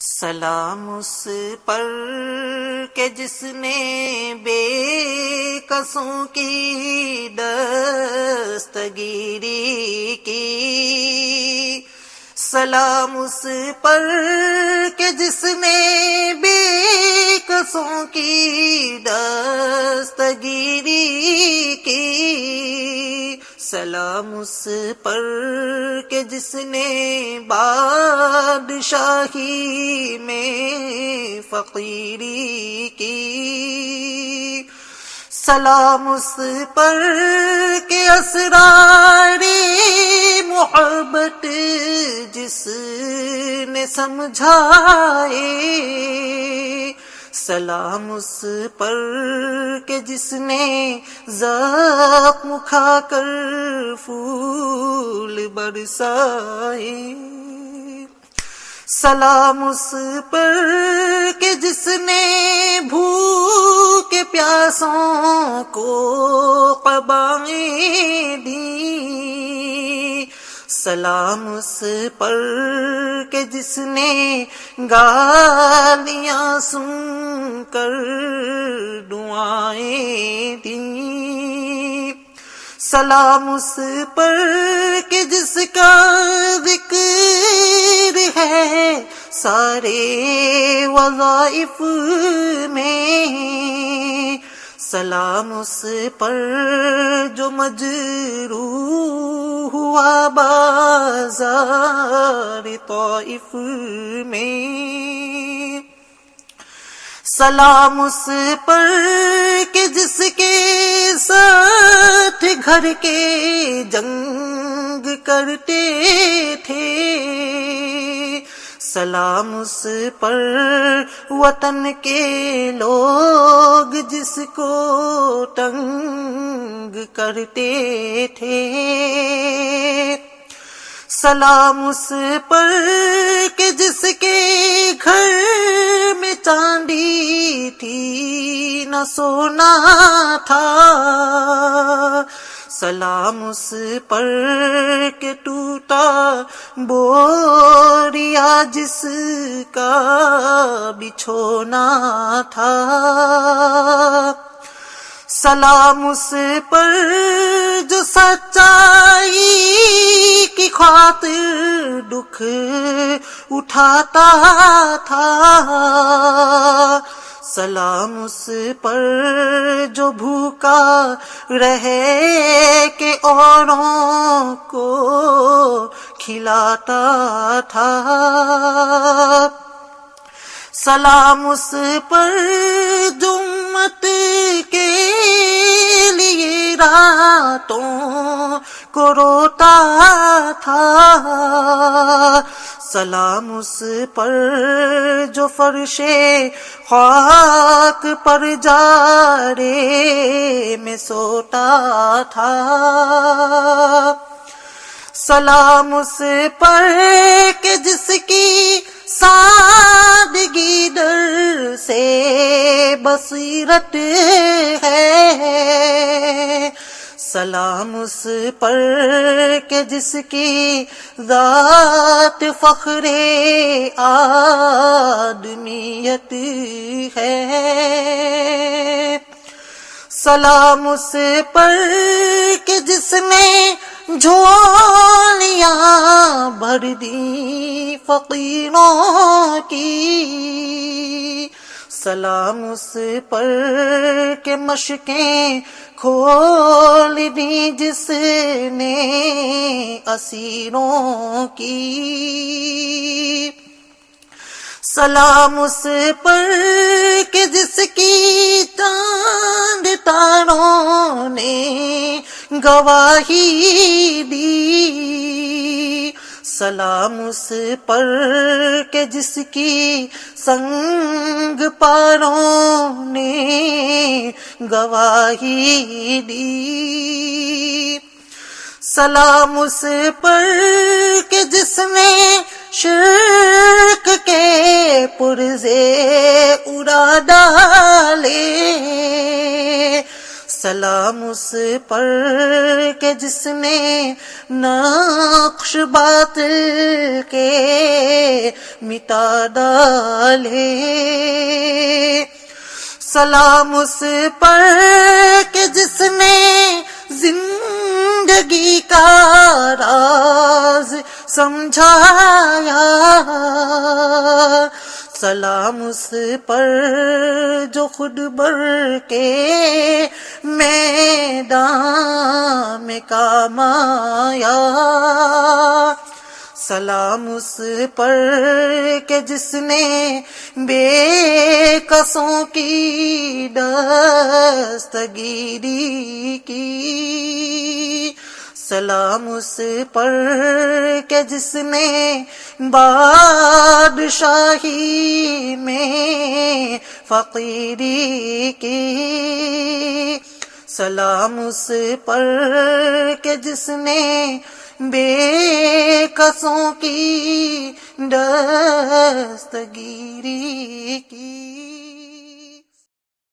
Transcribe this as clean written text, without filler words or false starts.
سلام اس پر کہ جس نے بے کسوں کی دستگیری کی، سلام اس پر کہ جس نے بے کسوں کی دستگیری کی، سلام اس پر کہ جس نے بادشاہی میں فقیری کی، سلام اس پر کہ اسرار محبت جس نے سمجھائے، سلام اس پر کہ جس نے زخم کھا کر پھول برسائے، سلام اس پر کہ جس نے بھوکے پیاسوں کو قبائیں دیں، سلام اس پر کہ جس نے گالیاں سن کر دعائیں دیں، سلام اس پر کہ جس کا ذکر ہے سارے وظائف میں، سلام اس پر جو مجروح ہوا بازار طائف میں، سلام اس پر کہ جس کے ساتھ گھر کے جنگ کرتے تھے، سلام اس پر وطن کے لوگ جس کو تنگ کرتے تھے، سلام اس پر کہ جس کے گھر میں چاندی تھی نہ سونا تھا، سلام اس پر کہ ٹوٹا بوریا جس کا بچھونا تھا، سلام اس پر جو سچائی کی خاطر دکھ اٹھاتا تھا، سلام اس پر جو بھوکا رہے کہ اوروں کو کھلاتا تھا، سلام اس پر جو امت کے لیے راتوں کو روتا تھا، سلام اس پر جو فرش خاک پر جارے میں سوتا تھا، سلام اس پر کہ جس کی سادگی در سے بصیرت ہے، سلام اس پر کہ جس کی ذات فخر آدمیت ہے، سلام اس پر کہ جس نے جھولیاں بھر دی فقیروں کی، سلام اس پر کہ مشکیں کھول دی جس نے اسیروں کی، سلام اس پر کہ جس کی چاند تاروں نے گواہی دی، سلام اس پر کہ جس کی سنگ پاروں نے گواہی دی، سلام اس پر کہ جس نے شرک کے پرزے اڑا ڈالے، سلام اس پر کہ جس نے نقش باطل کے مٹا ڈالے، سلام اس پر کہ جس نے زندگی کا راز سمجھایا، سلام اس پر جو خود بر کے میدان میں کام آیا، سلام اس پر کہ جس نے بے کسوں کی دستگیری کی، سلام اس پر کہ جس نے بادشاہی میں فقیری کی، سلام اس پر کہ جس نے بے کسوں کی دستگیری کی۔